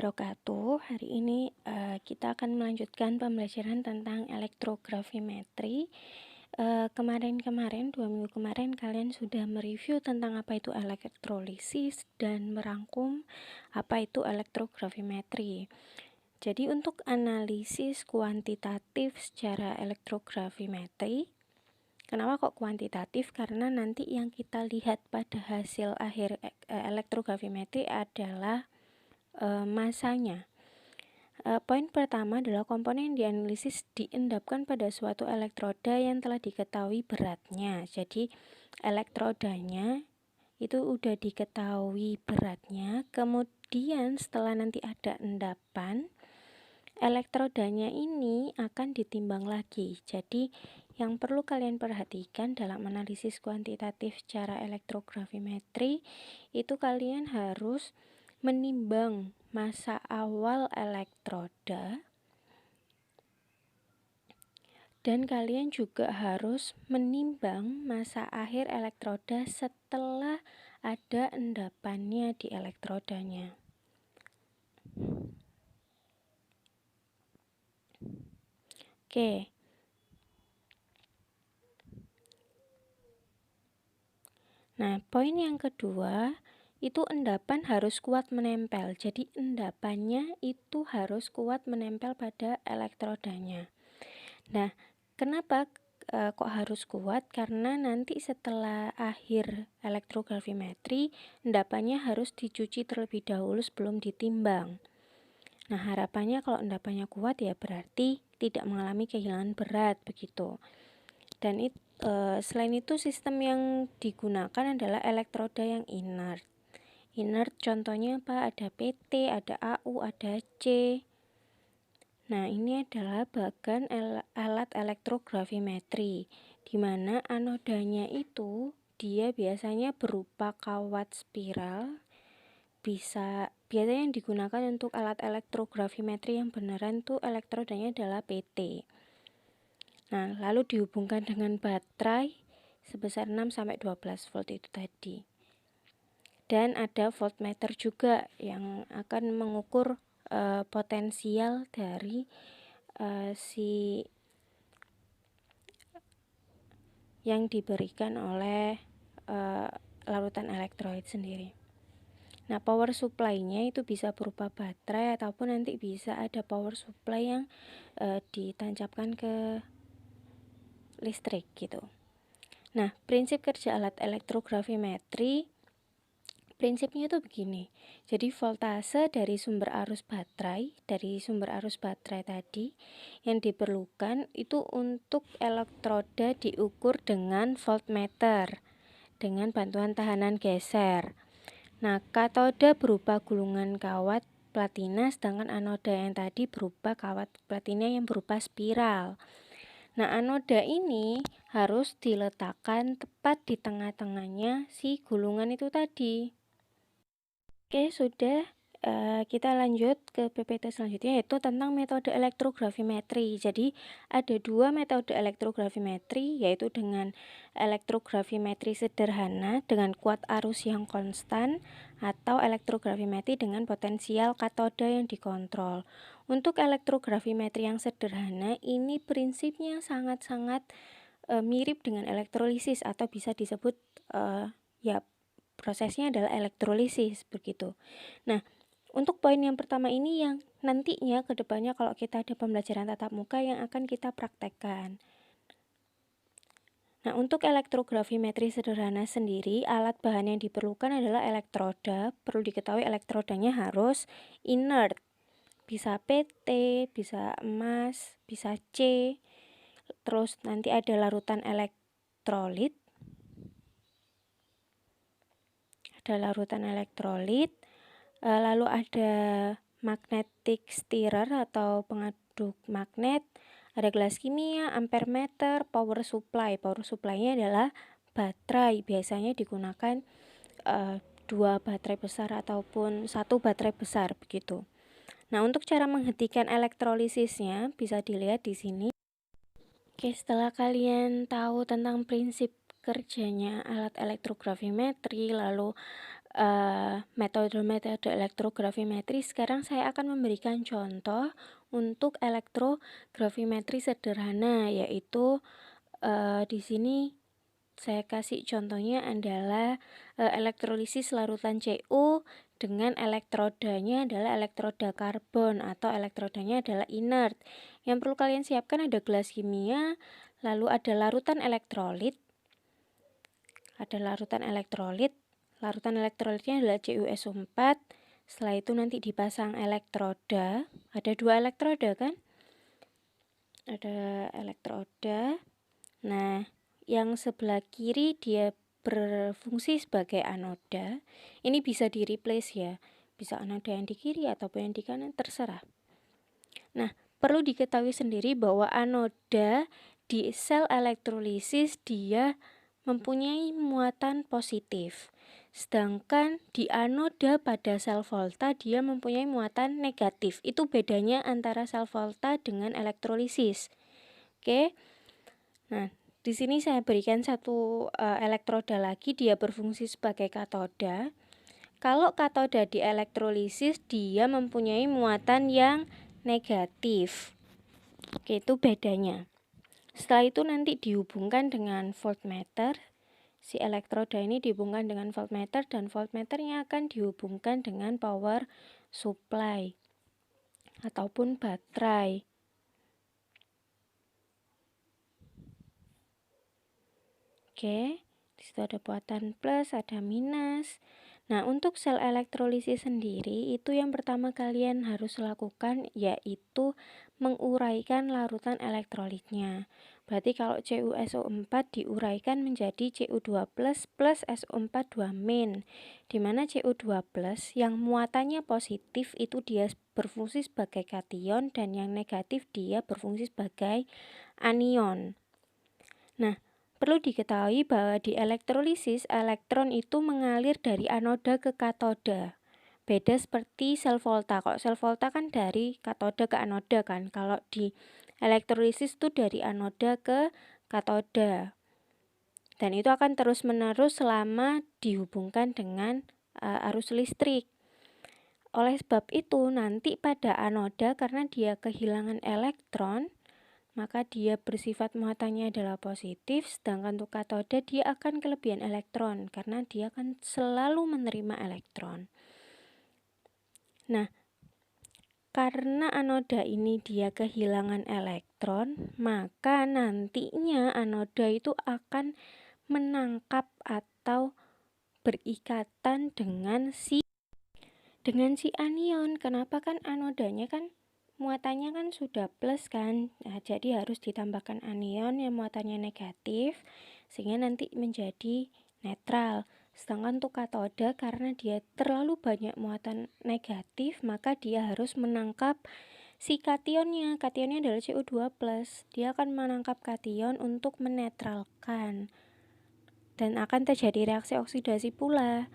wabarakatuh. Hari ini kita akan melanjutkan pembelajaran tentang elektrografimetri. Kemarin-kemarin, 2 minggu kemarin, kalian sudah mereview tentang apa itu elektrolisis dan merangkum apa itu elektrografimetri. Jadi untuk analisis kuantitatif secara elektrografimetri, kenapa kok kuantitatif? Karena nanti yang kita lihat pada hasil akhir elektrografimetri adalah masanya. Poin pertama adalah komponen yang dianalisis diendapkan pada suatu elektroda yang telah diketahui beratnya. Jadi elektrodanya itu udah diketahui beratnya, kemudian setelah nanti ada endapan, elektrodanya ini akan ditimbang lagi. Jadi yang perlu kalian perhatikan dalam analisis kuantitatif secara elektrografimetri itu kalian harus menimbang massa awal elektroda dan kalian juga harus menimbang massa akhir elektroda setelah ada endapannya di elektrodanya. Oke. Nah, poin yang kedua itu endapan harus kuat menempel. Jadi endapannya itu harus kuat menempel pada elektrodanya. Nah, kenapa kok harus kuat? Karena nanti setelah akhir elektrografimetri, endapannya harus dicuci terlebih dahulu sebelum ditimbang. Nah, harapannya kalau endapannya kuat ya berarti tidak mengalami kehilangan berat begitu. Dan selain itu sistem yang digunakan adalah elektroda yang inert. Inert contohnya apa? Ada PT, ada AU, ada C. Nah, ini adalah bagan alat elektrografimetri, di mana anodanya itu dia biasanya berupa kawat spiral. Biasanya yang digunakan untuk alat elektrografimetri yang beneran tuh elektrodanya adalah PT. Nah, lalu dihubungkan dengan baterai sebesar 6-12 volt itu tadi. Dan ada voltmeter juga yang akan mengukur potensial dari si yang diberikan oleh larutan elektrolit sendiri. Nah, power supply-nya itu bisa berupa baterai ataupun nanti bisa ada power supply yang ditancapkan ke listrik gitu. Nah, prinsip kerja alat elektrografimetri prinsipnya itu begini. Jadi voltase dari sumber arus baterai tadi yang diperlukan itu untuk elektroda diukur dengan voltmeter dengan bantuan tahanan geser. Nah, katoda berupa gulungan kawat platina, sedangkan anoda yang tadi berupa kawat platina yang berupa spiral. Nah, anoda ini harus diletakkan tepat di tengah-tengahnya si gulungan itu tadi. Oke, sudah. Kita lanjut ke PPT selanjutnya, yaitu tentang metode elektrografimetri. Jadi ada 2 metode elektrografimetri, yaitu dengan elektrografimetri sederhana dengan kuat arus yang konstan, atau elektrografimetri dengan potensial katoda yang dikontrol. Untuk elektrografimetri yang sederhana ini prinsipnya sangat-sangat mirip dengan elektrolisis, atau bisa disebut ya prosesnya adalah elektrolisis begitu. Nah, untuk poin yang pertama ini yang nantinya ke depannya kalau kita ada pembelajaran tatap muka yang akan kita praktekkan. Nah, untuk elektrografimetri sederhana sendiri, alat bahan yang diperlukan adalah elektroda. Perlu diketahui elektrodanya harus inert. Bisa PT, bisa emas, bisa C. Terus nanti ada larutan elektrolit. Lalu ada magnetic stirrer atau pengaduk magnet, ada gelas kimia, ampermeter, power supply. Power supply-nya adalah baterai, biasanya digunakan 2 baterai besar ataupun 1 baterai besar begitu. Nah, untuk cara menghentikan elektrolisisnya bisa dilihat di sini. Oke, setelah kalian tahu tentang prinsip kerjanya alat elektrografimetri, lalu metode-metode elektrogravimetri, sekarang saya akan memberikan contoh untuk elektrogravimetri sederhana, yaitu di sini saya kasih contohnya adalah elektrolisis larutan Cu dengan elektrodanya adalah elektroda karbon atau elektrodanya adalah inert. Yang perlu kalian siapkan ada gelas kimia, lalu ada larutan elektrolit. Larutan elektrolitnya adalah CuSO4. Setelah itu nanti dipasang elektroda. Ada 2 elektroda kan? Ada elektroda. Nah, yang sebelah kiri dia berfungsi sebagai anoda. Ini bisa di replace ya. Bisa anoda yang di kiri ataupun yang di kanan, terserah. Nah, perlu diketahui sendiri bahwa anoda di sel elektrolisis dia mempunyai muatan positif. Sedangkan di anoda pada sel volta dia mempunyai muatan negatif. Itu bedanya antara sel volta dengan elektrolisis. Oke. Nah, di sini saya berikan satu elektroda lagi, dia berfungsi sebagai katoda. Kalau katoda di elektrolisis dia mempunyai muatan yang negatif. Oke, itu bedanya. Setelah itu nanti dihubungkan dengan voltmeter. Si elektroda ini dihubungkan dengan voltmeter dan voltmeternya akan dihubungkan dengan power supply ataupun baterai. Oke, disitu ada muatan plus, ada minus. Nah, untuk sel elektrolisis sendiri, itu yang pertama kalian harus lakukan yaitu menguraikan larutan elektrolitnya. Berarti kalau CuSO4 diuraikan menjadi Cu2+ plus SO4 2-, dimana Cu2+ yang muatannya positif itu dia berfungsi sebagai kation dan yang negatif dia berfungsi sebagai anion. Nah, perlu diketahui bahwa di elektrolisis, elektron itu mengalir dari anoda ke katoda. Beda seperti sel volta. Kalau sel volta kan dari katoda ke anoda kan. Kalau di elektrolisis itu dari anoda ke katoda. Dan itu akan terus-menerus selama dihubungkan dengan arus listrik. Oleh sebab itu, nanti pada anoda karena dia kehilangan elektron, maka dia bersifat muatannya adalah positif, sedangkan untuk katoda dia akan kelebihan elektron karena dia akan selalu menerima elektron. Nah, karena anoda ini dia kehilangan elektron, maka nantinya anoda itu akan menangkap atau berikatan dengan si anion. Kenapa? Kan anodanya kan muatannya kan sudah plus kan, nah, jadi harus ditambahkan anion yang muatannya negatif sehingga nanti menjadi netral. Sedangkan untuk katoda karena dia terlalu banyak muatan negatif, maka dia harus menangkap si kationnya. Kationnya adalah Cu2+. Dia akan menangkap kation untuk menetralkan dan akan terjadi reaksi oksidasi pula.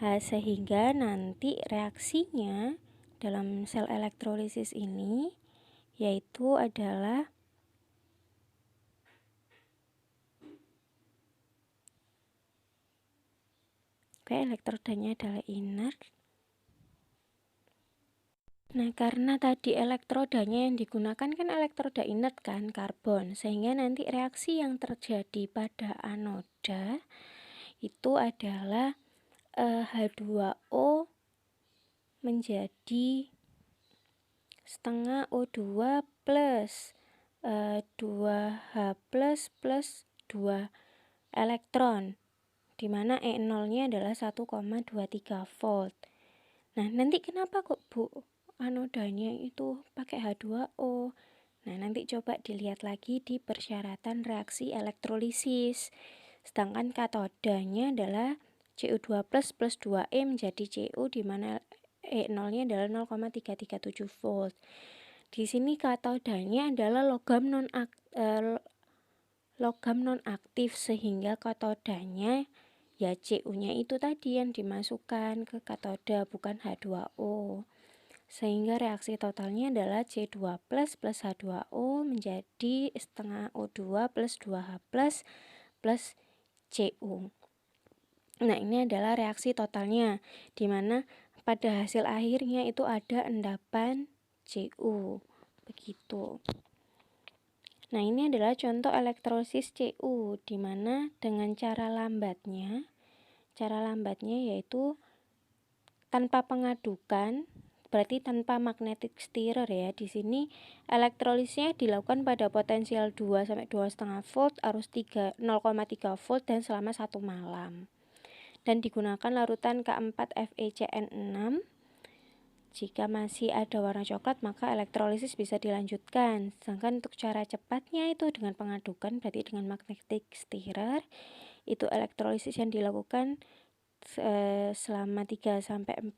Nah, sehingga nanti reaksinya dalam sel elektrolisis ini yaitu adalah elektrodanya adalah inert. Nah, karena tadi elektrodanya yang digunakan kan elektroda inert kan, karbon, sehingga nanti reaksi yang terjadi pada anoda itu adalah H2O menjadi setengah O2 plus 2H plus 2 elektron, dimana E0-nya adalah 1,23 volt. Nah, nanti kenapa kok Bu anodanya itu pakai H2O? Nah, nanti coba dilihat lagi di persyaratan reaksi elektrolisis. Sedangkan katodanya adalah Cu2+ plus 2E menjadi Cu, dimana E0-nya adalah 0,337 volt. Di sini katodanya adalah logam non-aktif sehingga katodanya ya Cu-nya itu tadi yang dimasukkan ke katoda bukan H2O. Sehingga reaksi totalnya adalah C2+ plus H2O menjadi setengah O2 plus 2H plus Cu. Nah, ini adalah reaksi totalnya, di mana pada hasil akhirnya itu ada endapan Cu. Begitu. Nah, ini adalah contoh elektrolisis Cu, di mana dengan cara lambatnya yaitu tanpa pengadukan, berarti tanpa magnetic stirrer ya. Di sini elektrolisnya dilakukan pada potensial 2 sampai 2,5 volt, arus 0,3 volt dan selama 1 malam. Dan digunakan larutan K4 FeCN6. Jika masih ada warna coklat, maka elektrolisis bisa dilanjutkan. Sedangkan untuk cara cepatnya itu dengan pengadukan, berarti dengan magnetic stirrer, itu elektrolisis yang dilakukan selama 3 sampai 4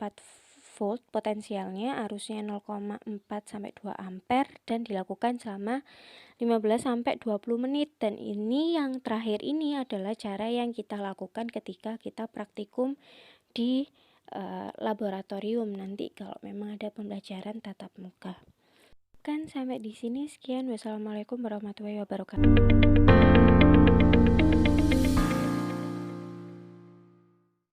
volt potensialnya, arusnya 0,4 sampai 2 ampere dan dilakukan selama 15 sampai 20 menit. Dan ini yang terakhir ini adalah cara yang kita lakukan ketika kita praktikum di laboratorium nanti kalau memang ada pembelajaran tatap muka. Kan sampai di sini, sekian. Wassalamualaikum warahmatullahi wabarakatuh.